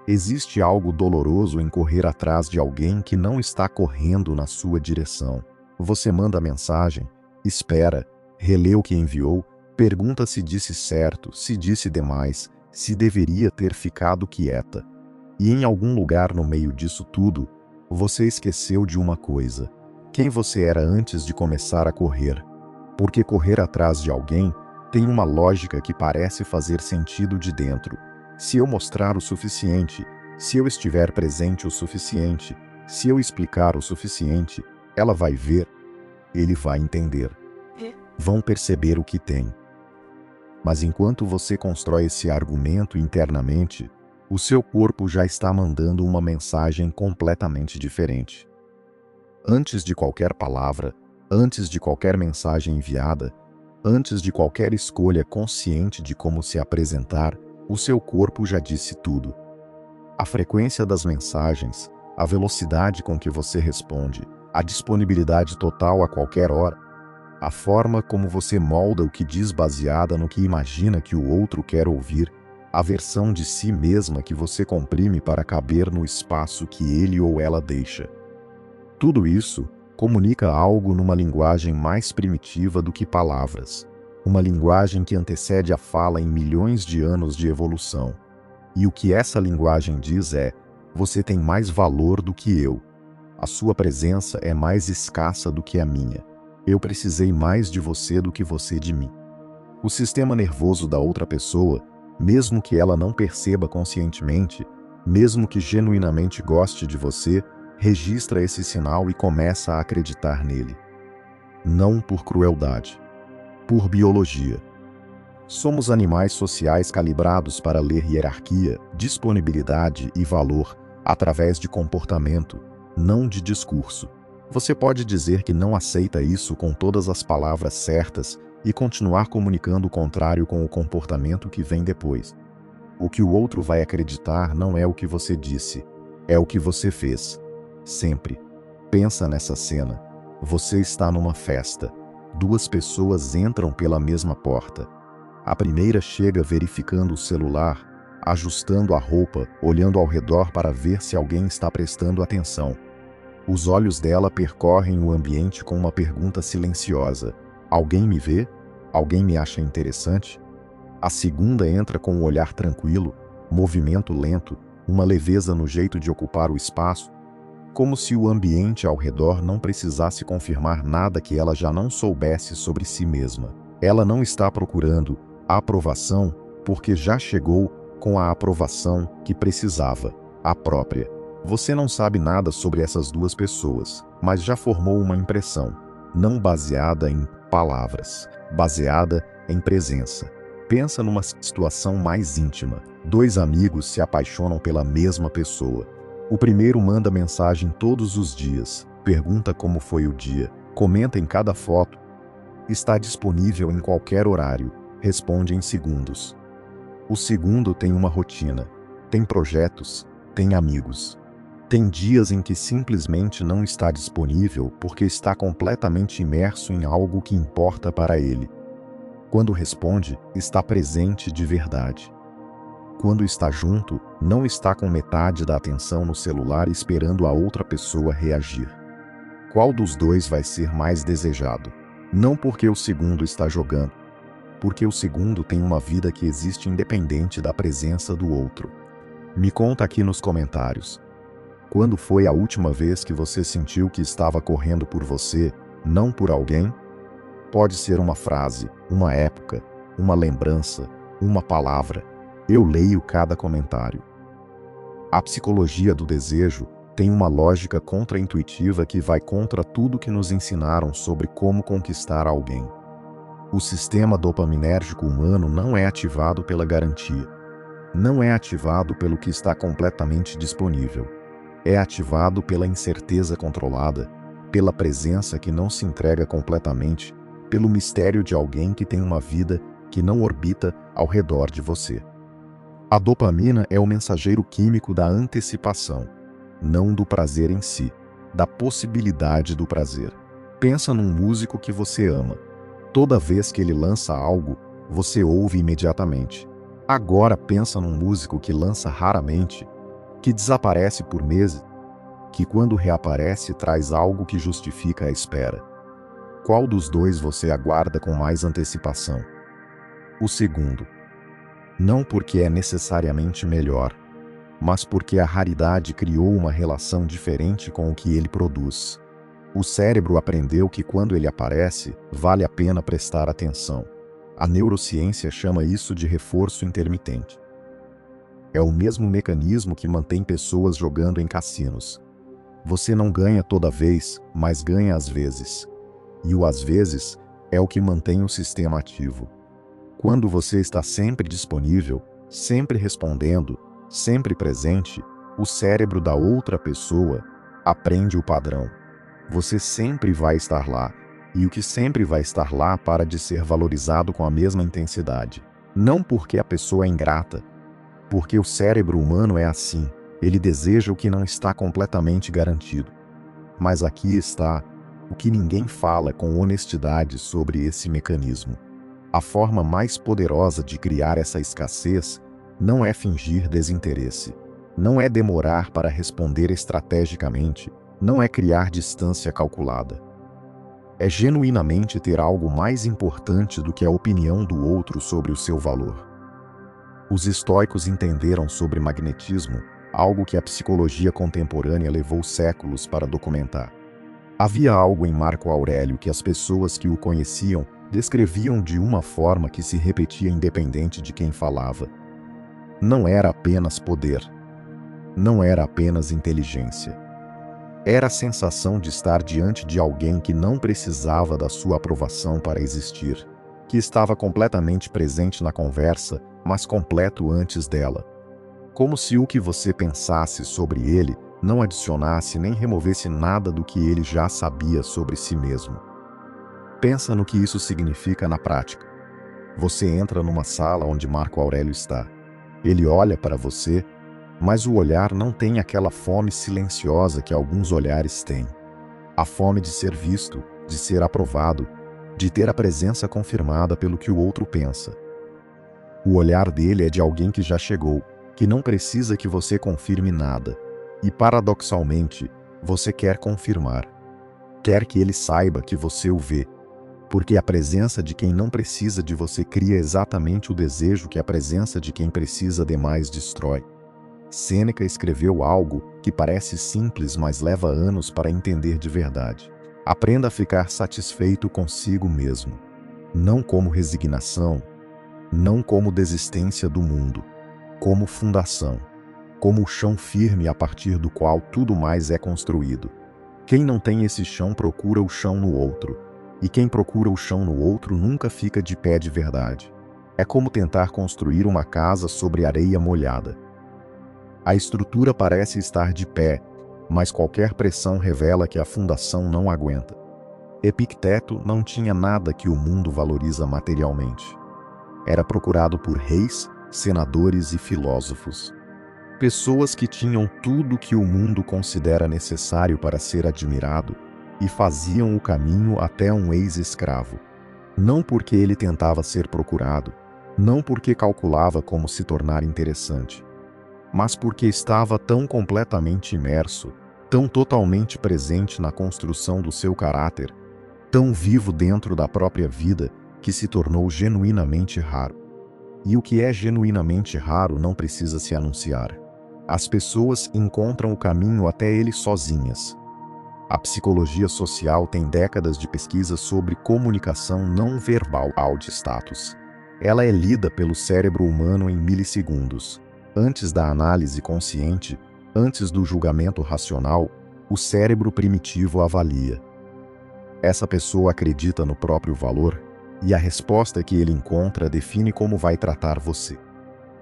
Existe algo doloroso em correr atrás de alguém que não está correndo na sua direção. Você manda mensagem, espera, relê o que enviou, pergunta se disse certo, se disse demais, se deveria ter ficado quieta. E em algum lugar no meio disso tudo, você esqueceu de uma coisa: quem você era antes de começar a correr. Porque correr atrás de alguém tem uma lógica que parece fazer sentido de dentro. Se eu mostrar o suficiente, se eu estiver presente o suficiente, se eu explicar o suficiente, ela vai ver, ele vai entender. Vão perceber o que tem. Mas enquanto você constrói esse argumento internamente, o seu corpo já está mandando uma mensagem completamente diferente. Antes de qualquer palavra, antes de qualquer mensagem enviada, antes de qualquer escolha consciente de como se apresentar, o seu corpo já disse tudo. A frequência das mensagens, a velocidade com que você responde, a disponibilidade total a qualquer hora, a forma como você molda o que diz baseada no que imagina que o outro quer ouvir, a versão de si mesma que você comprime para caber no espaço que ele ou ela deixa. Tudo isso comunica algo numa linguagem mais primitiva do que palavras, uma linguagem que antecede a fala em milhões de anos de evolução. E o que essa linguagem diz é: você tem mais valor do que eu. A sua presença é mais escassa do que a minha. Eu precisei mais de você do que você de mim. O sistema nervoso da outra pessoa, mesmo que ela não perceba conscientemente, mesmo que genuinamente goste de você, registra esse sinal e começa a acreditar nele. Não por crueldade, por biologia. Somos animais sociais calibrados para ler hierarquia, disponibilidade e valor através de comportamento, não de discurso. Você pode dizer que não aceita isso com todas as palavras certas e continuar comunicando o contrário com o comportamento que vem depois. O que o outro vai acreditar não é o que você disse, é o que você fez. Sempre. Pensa nessa cena. Você está numa festa. Duas pessoas entram pela mesma porta. A primeira chega verificando o celular, ajustando a roupa, olhando ao redor para ver se alguém está prestando atenção. Os olhos dela percorrem o ambiente com uma pergunta silenciosa: alguém me vê? Alguém me acha interessante? A segunda entra com um olhar tranquilo, movimento lento, uma leveza no jeito de ocupar o espaço, como se o ambiente ao redor não precisasse confirmar nada que ela já não soubesse sobre si mesma. Ela não está procurando a aprovação porque já chegou com a aprovação que precisava, a própria. Você não sabe nada sobre essas duas pessoas, mas já formou uma impressão, não baseada em palavras, baseada em presença. Pensa numa situação mais íntima. Dois amigos se apaixonam pela mesma pessoa. O primeiro manda mensagem todos os dias, pergunta como foi o dia, comenta em cada foto, está disponível em qualquer horário, responde em segundos. O segundo tem uma rotina, tem projetos, tem amigos. Tem dias em que simplesmente não está disponível porque está completamente imerso em algo que importa para ele. Quando responde, está presente de verdade. Quando está junto, não está com metade da atenção no celular esperando a outra pessoa reagir. Qual dos dois vai ser mais desejado? Não porque o segundo está jogando, porque o segundo tem uma vida que existe independente da presença do outro. Me conta aqui nos comentários. Quando foi a última vez que você sentiu que estava correndo por você, não por alguém? Pode ser uma frase, uma época, uma lembrança, uma palavra. Eu leio cada comentário. A psicologia do desejo tem uma lógica contra-intuitiva que vai contra tudo que nos ensinaram sobre como conquistar alguém. O sistema dopaminérgico humano não é ativado pela garantia. Não é ativado pelo que está completamente disponível. É ativado pela incerteza controlada, pela presença que não se entrega completamente, pelo mistério de alguém que tem uma vida que não orbita ao redor de você. A dopamina é o mensageiro químico da antecipação, não do prazer em si, da possibilidade do prazer. Pensa num músico que você ama. Toda vez que ele lança algo, você ouve imediatamente. Agora pensa num músico que lança raramente. que desaparece por meses, que quando reaparece traz algo que justifica a espera. Qual dos dois você aguarda com mais antecipação? O segundo. Não porque é necessariamente melhor, mas porque a raridade criou uma relação diferente com o que ele produz. O cérebro aprendeu que quando ele aparece, vale a pena prestar atenção. A neurociência chama isso de reforço intermitente. É o mesmo mecanismo que mantém pessoas jogando em cassinos. Você não ganha toda vez, mas ganha às vezes. E o às vezes é o que mantém o sistema ativo. Quando você está sempre disponível, sempre respondendo, sempre presente, o cérebro da outra pessoa aprende o padrão. Você sempre vai estar lá, e o que sempre vai estar lá para de ser valorizado com a mesma intensidade. Não porque a pessoa é ingrata, porque o cérebro humano é assim, ele deseja o que não está completamente garantido. Mas aqui está o que ninguém fala com honestidade sobre esse mecanismo. A forma mais poderosa de criar essa escassez não é fingir desinteresse, não é demorar para responder estrategicamente, não é criar distância calculada. É genuinamente ter algo mais importante do que a opinião do outro sobre o seu valor. Os estoicos entenderam sobre magnetismo, algo que a psicologia contemporânea levou séculos para documentar. Havia algo em Marco Aurélio que as pessoas que o conheciam descreviam de uma forma que se repetia independente de quem falava. Não era apenas poder. Não era apenas inteligência. Era a sensação de estar diante de alguém que não precisava da sua aprovação para existir, que estava completamente presente na conversa, mas completo antes dela. Como se o que você pensasse sobre ele não adicionasse nem removesse nada do que ele já sabia sobre si mesmo. Pensa no que isso significa na prática. Você entra numa sala onde Marco Aurélio está. Ele olha para você, mas o olhar não tem aquela fome silenciosa que alguns olhares têm. A fome de ser visto, de ser aprovado, de ter a presença confirmada pelo que o outro pensa. O olhar dele é de alguém que já chegou, que não precisa que você confirme nada. E paradoxalmente, você quer confirmar. Quer que ele saiba que você o vê. Porque a presença de quem não precisa de você cria exatamente o desejo que a presença de quem precisa demais destrói. Sêneca escreveu algo que parece simples, mas leva anos para entender de verdade. Aprenda a ficar satisfeito consigo mesmo. Não como resignação, não como desistência do mundo, como fundação, como o chão firme a partir do qual tudo mais é construído. Quem não tem esse chão procura o chão no outro, e quem procura o chão no outro nunca fica de pé de verdade. É como tentar construir uma casa sobre areia molhada. A estrutura parece estar de pé, mas qualquer pressão revela que a fundação não aguenta. Epicteto não tinha nada que o mundo valoriza materialmente. Era procurado por reis, senadores e filósofos. Pessoas que tinham tudo que o mundo considera necessário para ser admirado e faziam o caminho até um ex-escravo. Não porque ele tentava ser procurado, não porque calculava como se tornar interessante, mas porque estava tão completamente imerso, tão totalmente presente na construção do seu caráter, tão vivo dentro da própria vida, que se tornou genuinamente raro. E o que é genuinamente raro não precisa se anunciar. As pessoas encontram o caminho até ele sozinhas. A psicologia social tem décadas de pesquisa sobre comunicação não verbal de status. Ela é lida pelo cérebro humano em milissegundos. Antes da análise consciente, antes do julgamento racional, o cérebro primitivo avalia. Essa pessoa acredita no próprio valor, e a resposta que ele encontra define como vai tratar você.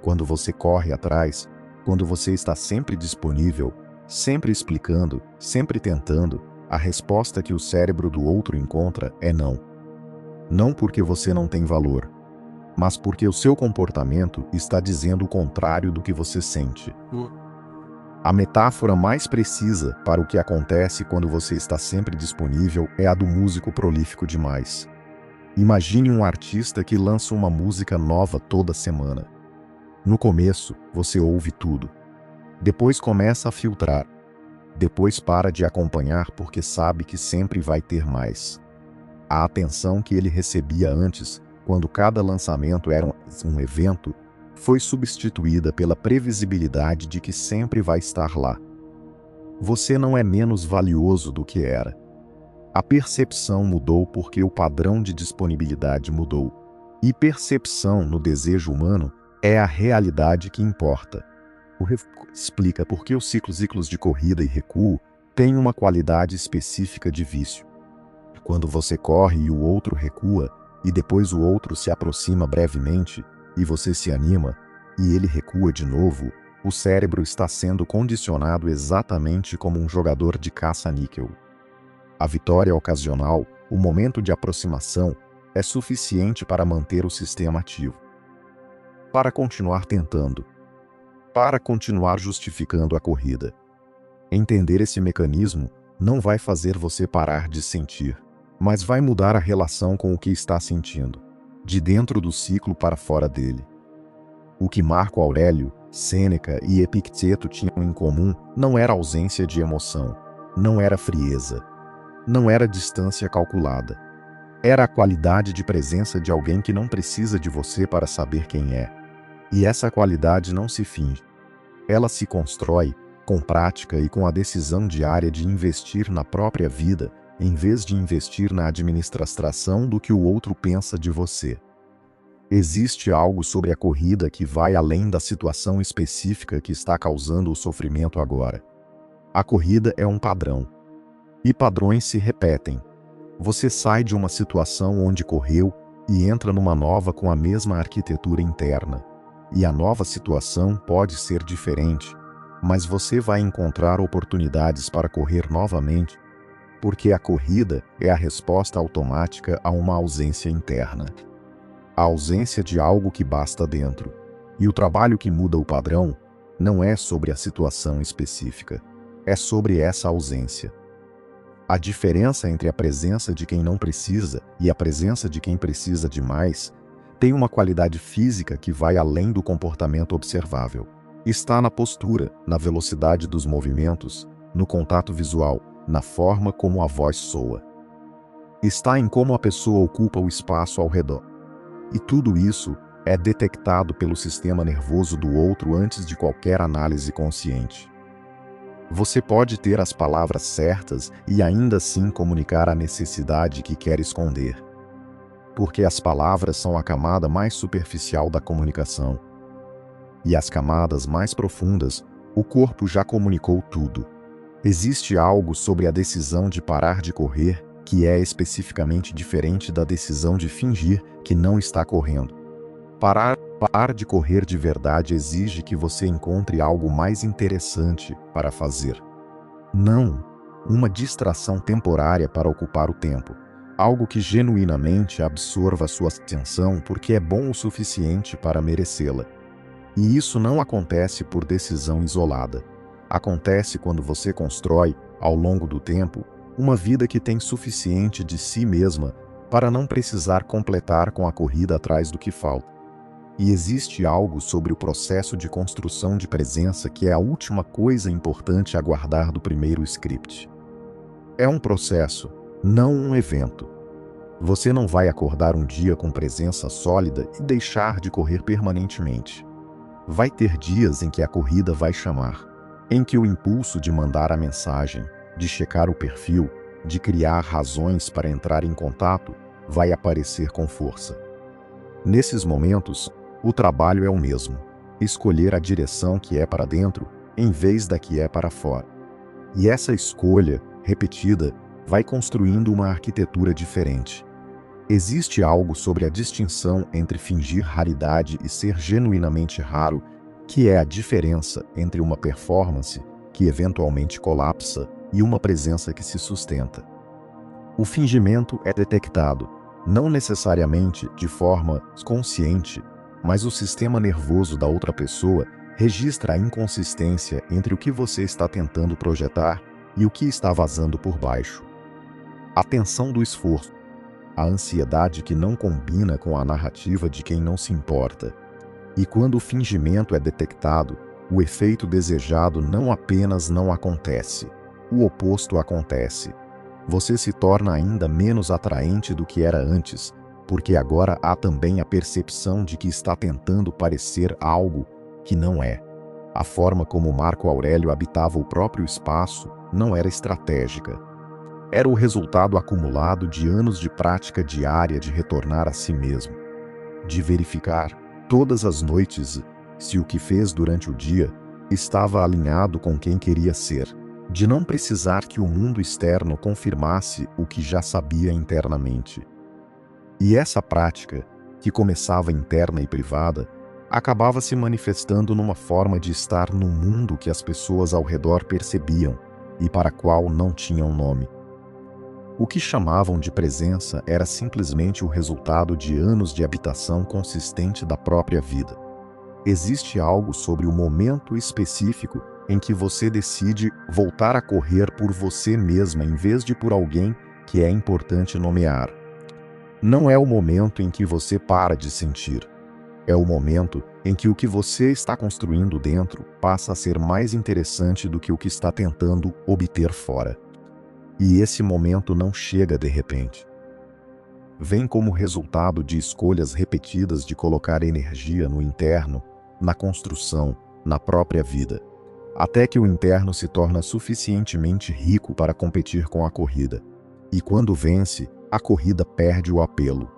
Quando você corre atrás, quando você está sempre disponível, sempre explicando, sempre tentando, a resposta que o cérebro do outro encontra é não. Não porque você não tem valor, mas porque o seu comportamento está dizendo o contrário do que você sente. A metáfora mais precisa para o que acontece quando você está sempre disponível é a do músico prolífico demais. Imagine um artista que lança uma música nova toda semana. No começo, você ouve tudo. Depois começa a filtrar. Depois para de acompanhar porque sabe que sempre vai ter mais. A atenção que ele recebia antes, quando cada lançamento era um evento, foi substituída pela previsibilidade de que sempre vai estar lá. Você não é menos valioso do que era. A percepção mudou porque o padrão de disponibilidade mudou. E percepção no desejo humano é a realidade que importa. Explica por que os ciclos de corrida e recuo têm uma qualidade específica de vício. Quando você corre e o outro recua, e depois o outro se aproxima brevemente, e você se anima, e ele recua de novo, o cérebro está sendo condicionado exatamente como um jogador de caça-níquel. A vitória ocasional, o momento de aproximação, é suficiente para manter o sistema ativo. Para continuar tentando. Para continuar justificando a corrida. Entender esse mecanismo não vai fazer você parar de sentir, mas vai mudar a relação com o que está sentindo, de dentro do ciclo para fora dele. O que Marco Aurélio, Sêneca e Epicteto tinham em comum não era ausência de emoção, não era frieza, não era distância calculada. Era a qualidade de presença de alguém que não precisa de você para saber quem é. E essa qualidade não se finge. Ela se constrói com prática e com a decisão diária de investir na própria vida, em vez de investir na administração do que o outro pensa de você. Existe algo sobre a corrida que vai além da situação específica que está causando o sofrimento agora. A corrida é um padrão. E padrões se repetem. Você sai de uma situação onde correu e entra numa nova com a mesma arquitetura interna. E a nova situação pode ser diferente, mas você vai encontrar oportunidades para correr novamente, porque a corrida é a resposta automática a uma ausência interna. A ausência de algo que basta dentro. E o trabalho que muda o padrão não é sobre a situação específica, é sobre essa ausência. A diferença entre a presença de quem não precisa e a presença de quem precisa demais tem uma qualidade física que vai além do comportamento observável. Está na postura, na velocidade dos movimentos, no contato visual, na forma como a voz soa. Está em como a pessoa ocupa o espaço ao redor. E tudo isso é detectado pelo sistema nervoso do outro antes de qualquer análise consciente. Você pode ter as palavras certas e ainda assim comunicar a necessidade que quer esconder. Porque as palavras são a camada mais superficial da comunicação. E as camadas mais profundas, o corpo já comunicou tudo. Existe algo sobre a decisão de parar de correr que é especificamente diferente da decisão de fingir que não está correndo. Parar de correr de verdade exige que você encontre algo mais interessante para fazer. Não uma distração temporária para ocupar o tempo. Algo que genuinamente absorva sua atenção porque é bom o suficiente para merecê-la. E isso não acontece por decisão isolada. Acontece quando você constrói, ao longo do tempo, uma vida que tem suficiente de si mesma para não precisar completar com a corrida atrás do que falta. E existe algo sobre o processo de construção de presença que é a última coisa importante a guardar do primeiro script. É um processo, não um evento. Você não vai acordar um dia com presença sólida e deixar de correr permanentemente. Vai ter dias em que a corrida vai chamar, em que o impulso de mandar a mensagem, de checar o perfil, de criar razões para entrar em contato, vai aparecer com força. Nesses momentos, o trabalho é o mesmo: escolher a direção que é para dentro, em vez da que é para fora. E essa escolha, repetida, vai construindo uma arquitetura diferente. Existe algo sobre a distinção entre fingir raridade e ser genuinamente raro, que é a diferença entre uma performance que eventualmente colapsa e uma presença que se sustenta. O fingimento é detectado, não necessariamente de forma consciente, mas o sistema nervoso da outra pessoa registra a inconsistência entre o que você está tentando projetar e o que está vazando por baixo. A tensão do esforço, a ansiedade que não combina com a narrativa de quem não se importa. E quando o fingimento é detectado, O efeito desejado não apenas não acontece, o oposto acontece. Você se torna ainda menos atraente do que era antes, porque agora há também a percepção de que está tentando parecer algo que não é. A forma como Marco Aurélio habitava o próprio espaço não era estratégica. Era o resultado acumulado de anos de prática diária de retornar a si mesmo, de verificar, todas as noites, se o que fez durante o dia estava alinhado com quem queria ser, de não precisar que o mundo externo confirmasse o que já sabia internamente. E essa prática, que começava interna e privada, acabava se manifestando numa forma de estar no mundo que as pessoas ao redor percebiam e para a qual não tinham nome. O que chamavam de presença era simplesmente o resultado de anos de habitação consistente da própria vida. Existe algo sobre o momento específico em que você decide voltar a correr por você mesma em vez de por alguém que é importante nomear. Não é o momento em que você para de sentir. É o momento em que o que você está construindo dentro passa a ser mais interessante do que o que está tentando obter fora. E esse momento não chega de repente. Vem como resultado de escolhas repetidas de colocar energia no interno, na construção, na própria vida, até que o interno se torna suficientemente rico para competir com a corrida. E quando vence, a corrida perde o apelo.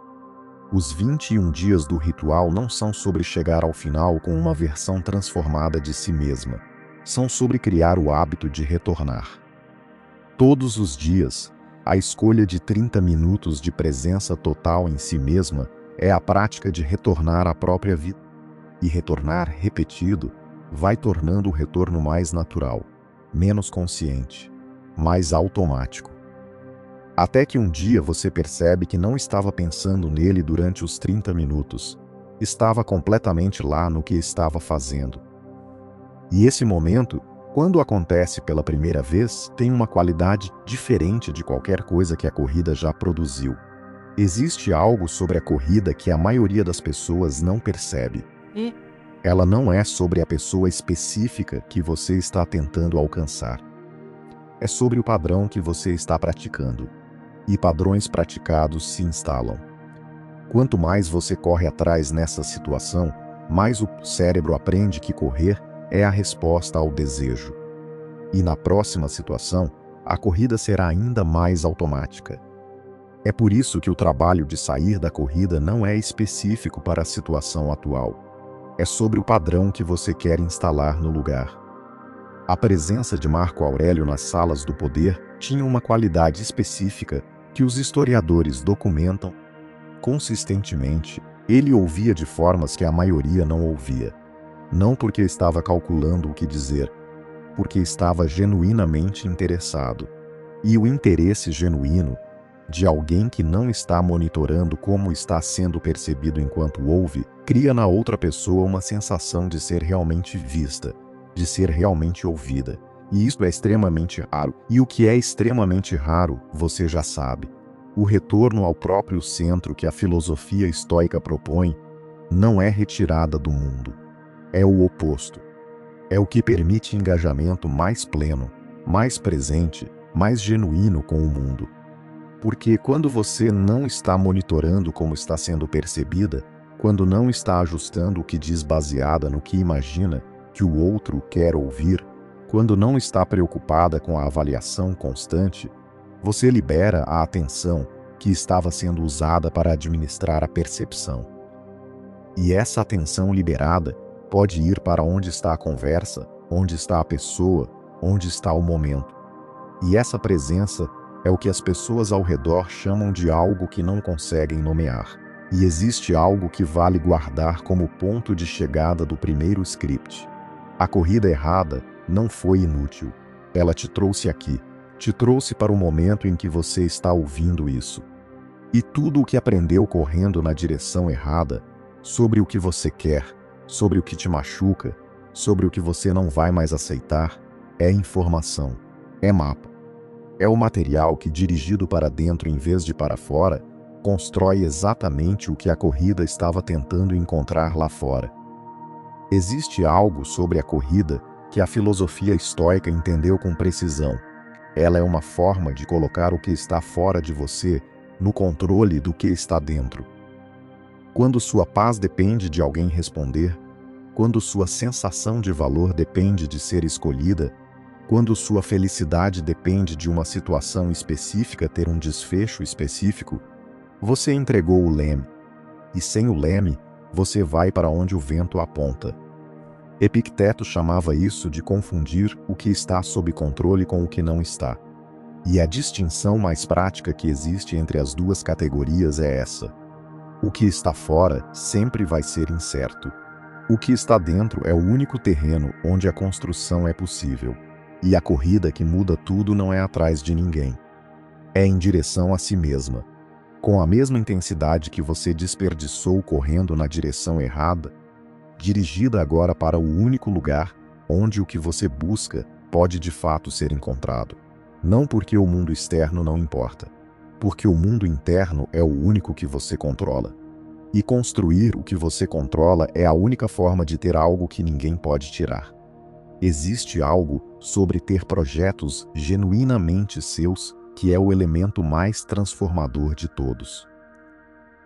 Os 21 dias do ritual não são sobre chegar ao final com uma versão transformada de si mesma. São sobre criar o hábito de retornar. Todos os dias, a escolha de 30 minutos de presença total em si mesma é a prática de retornar à própria vida. E retornar repetido vai tornando o retorno mais natural, menos consciente, mais automático. Até que um dia você percebe que não estava pensando nele durante os 30 minutos, estava completamente lá no que estava fazendo. E esse momento, quando acontece pela primeira vez, tem uma qualidade diferente de qualquer coisa que a corrida já produziu. Existe algo sobre a corrida que a maioria das pessoas não percebe. Ela não é sobre a pessoa específica que você está tentando alcançar. É sobre o padrão que você está praticando. E padrões praticados se instalam. Quanto mais você corre atrás nessa situação, mais o cérebro aprende que correr é a resposta ao desejo. E na próxima situação, a corrida será ainda mais automática. É por isso que o trabalho de sair da corrida não é específico para a situação atual. É sobre o padrão que você quer instalar no lugar. A presença de Marco Aurélio nas salas do poder tinha uma qualidade específica que os historiadores documentam. Consistentemente, ele ouvia de formas que a maioria não ouvia. Não porque estava calculando o que dizer, porque estava genuinamente interessado. E o interesse genuíno de alguém que não está monitorando como está sendo percebido enquanto ouve, cria na outra pessoa uma sensação de ser realmente vista, de ser realmente ouvida. E isso é extremamente raro. E o que é extremamente raro, você já sabe. O retorno ao próprio centro que a filosofia estoica propõe não é retirada do mundo. É o oposto. É o que permite engajamento mais pleno, mais presente, mais genuíno com o mundo. Porque quando você não está monitorando como está sendo percebida, quando não está ajustando o que diz baseada no que imagina que o outro quer ouvir, quando não está preocupada com a avaliação constante, você libera a atenção que estava sendo usada para administrar a percepção. E essa atenção liberada pode ir para onde está a conversa, onde está a pessoa, onde está o momento. E essa presença é o que as pessoas ao redor chamam de algo que não conseguem nomear. E existe algo que vale guardar como ponto de chegada do primeiro script. A corrida errada não foi inútil. Ela te trouxe aqui. Te trouxe para o momento em que você está ouvindo isso. E tudo o que aprendeu correndo na direção errada, sobre o que você quer, sobre o que te machuca, sobre o que você não vai mais aceitar, é informação, é mapa. É o material que, dirigido para dentro em vez de para fora, constrói exatamente o que a corrida estava tentando encontrar lá fora. Existe algo sobre a corrida que a filosofia estoica entendeu com precisão. Ela é uma forma de colocar o que está fora de você no controle do que está dentro. Quando sua paz depende de alguém responder, quando sua sensação de valor depende de ser escolhida, quando sua felicidade depende de uma situação específica ter um desfecho específico, você entregou o leme. E sem o leme, você vai para onde o vento aponta. Epicteto chamava isso de confundir o que está sob controle com o que não está. E a distinção mais prática que existe entre as duas categorias é essa. O que está fora sempre vai ser incerto. O que está dentro é o único terreno onde a construção é possível. E a corrida que muda tudo não é atrás de ninguém. É em direção a si mesma. Com a mesma intensidade que você desperdiçou correndo na direção errada, dirigida agora para o único lugar onde o que você busca pode de fato ser encontrado. Não porque o mundo externo não importa, porque o mundo interno é o único que você controla. E construir o que você controla é a única forma de ter algo que ninguém pode tirar. Existe algo sobre ter projetos genuinamente seus que é o elemento mais transformador de todos.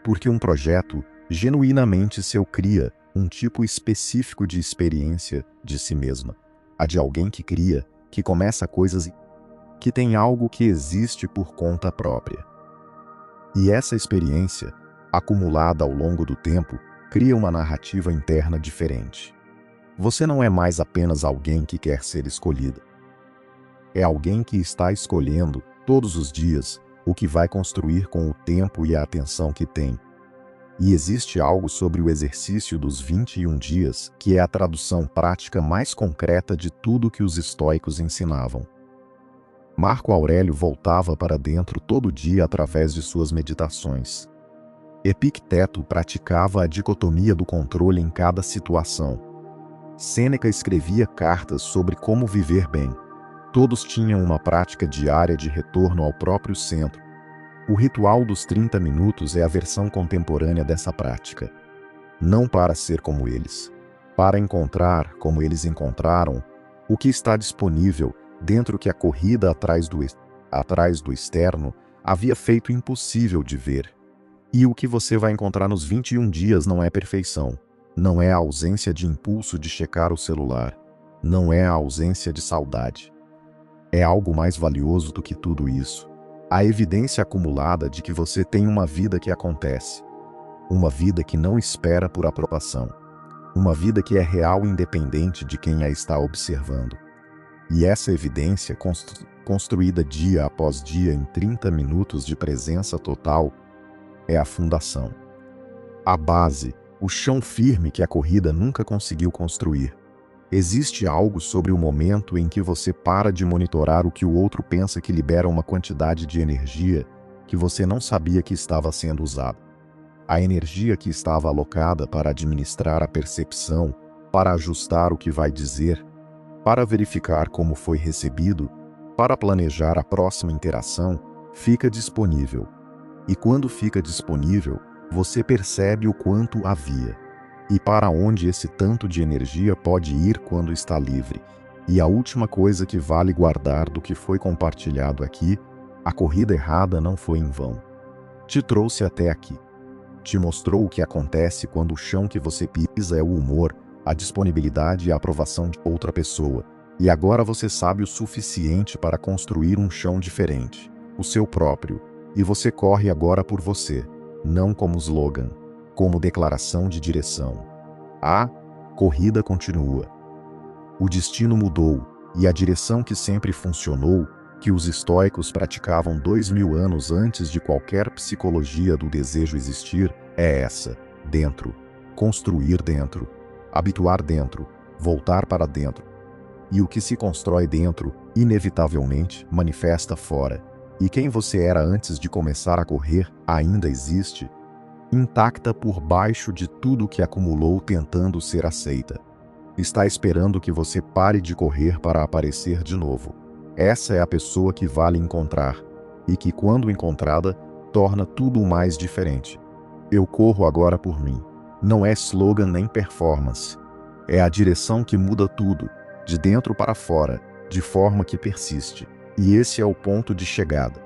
Porque um projeto genuinamente seu cria um tipo específico de experiência de si mesma, a de alguém que cria, que começa coisas e que tem algo que existe por conta própria. E essa experiência, acumulada ao longo do tempo, cria uma narrativa interna diferente. Você não é mais apenas alguém que quer ser escolhida. É alguém que está escolhendo, todos os dias, o que vai construir com o tempo e a atenção que tem. E existe algo sobre o exercício dos 21 dias que é a tradução prática mais concreta de tudo que os estoicos ensinavam. Marco Aurélio voltava para dentro todo dia através de suas meditações. Epicteto praticava a dicotomia do controle em cada situação. Sêneca escrevia cartas sobre como viver bem. Todos tinham uma prática diária de retorno ao próprio centro. O ritual dos 30 minutos é a versão contemporânea dessa prática. Não para ser como eles, para encontrar, como eles encontraram, o que está disponível dentro que a corrida atrás do externo havia feito impossível de ver. E o que você vai encontrar nos 21 dias não é perfeição, não é a ausência de impulso de checar o celular, não é a ausência de saudade. É algo mais valioso do que tudo isso. A evidência acumulada de que você tem uma vida que acontece. Uma vida que não espera por aprovação. Uma vida que é real independente de quem a está observando. E essa evidência, construída dia após dia em 30 minutos de presença total, é a fundação. A base, o chão firme que a corrida nunca conseguiu construir. Existe algo sobre o momento em que você para de monitorar o que o outro pensa que libera uma quantidade de energia que você não sabia que estava sendo usada. A energia que estava alocada para administrar a percepção, para ajustar o que vai dizer, para verificar como foi recebido, para planejar a próxima interação, fica disponível. E quando fica disponível, você percebe o quanto havia. E para onde esse tanto de energia pode ir quando está livre. E a última coisa que vale guardar do que foi compartilhado aqui, a corrida errada não foi em vão. Te trouxe até aqui. Te mostrou o que acontece quando o chão que você pisa é o humor, a disponibilidade e a aprovação de outra pessoa. E agora você sabe o suficiente para construir um chão diferente, o seu próprio. E você corre agora por você, não como slogan, como declaração de direção. A corrida continua. O destino mudou, e a direção que sempre funcionou, que os estoicos praticavam 2000 anos antes de qualquer psicologia do desejo existir, é essa: dentro, construir dentro, habituar dentro, voltar para dentro. E o que se constrói dentro, inevitavelmente, manifesta fora. E quem você era antes de começar a correr ainda existe, intacta por baixo de tudo que acumulou tentando ser aceita. Está esperando que você pare de correr para aparecer de novo. Essa é a pessoa que vale encontrar, e que, quando encontrada, torna tudo mais diferente. Eu corro agora por mim. Não é slogan nem performance. É a direção que muda tudo, de dentro para fora, de forma que persiste. E esse é o ponto de chegada.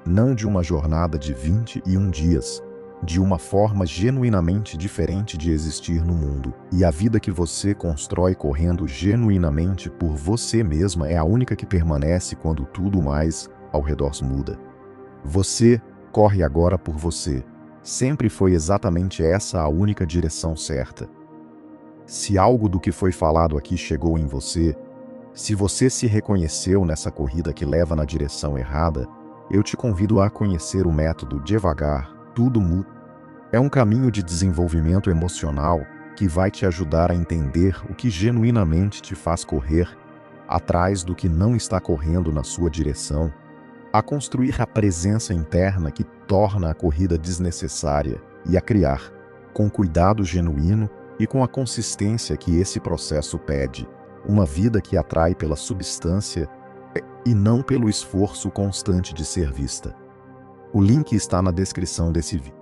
Não de uma jornada de 21 dias, de uma forma genuinamente diferente de existir no mundo. E a vida que você constrói correndo genuinamente por você mesma é a única que permanece quando tudo mais ao redor muda. Você corre agora por você. Sempre foi exatamente essa a única direção certa. Se algo do que foi falado aqui chegou em você, se você se reconheceu nessa corrida que leva na direção errada, eu te convido a conhecer o método Devagar, Tudo Muda. É um caminho de desenvolvimento emocional que vai te ajudar a entender o que genuinamente te faz correr atrás do que não está correndo na sua direção, a construir a presença interna que torna a corrida desnecessária e a criar, com cuidado genuíno e com a consistência que esse processo pede, uma vida que atrai pela substância e não pelo esforço constante de ser vista. O link está na descrição desse vídeo.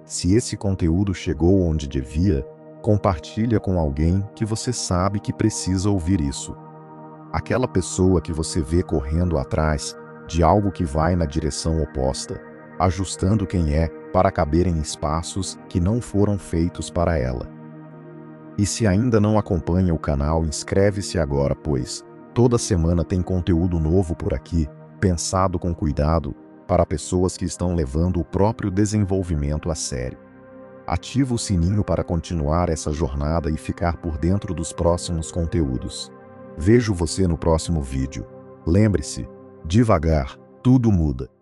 Se esse conteúdo chegou onde devia, compartilha com alguém que você sabe que precisa ouvir isso. Aquela pessoa que você vê correndo atrás de algo que vai na direção oposta, ajustando quem é para caber em espaços que não foram feitos para ela. E se ainda não acompanha o canal, inscreve-se agora, pois toda semana tem conteúdo novo por aqui, pensado com cuidado para pessoas que estão levando o próprio desenvolvimento a sério. Ativa o sininho para continuar essa jornada e ficar por dentro dos próximos conteúdos. Vejo você no próximo vídeo. Lembre-se, devagar, tudo muda.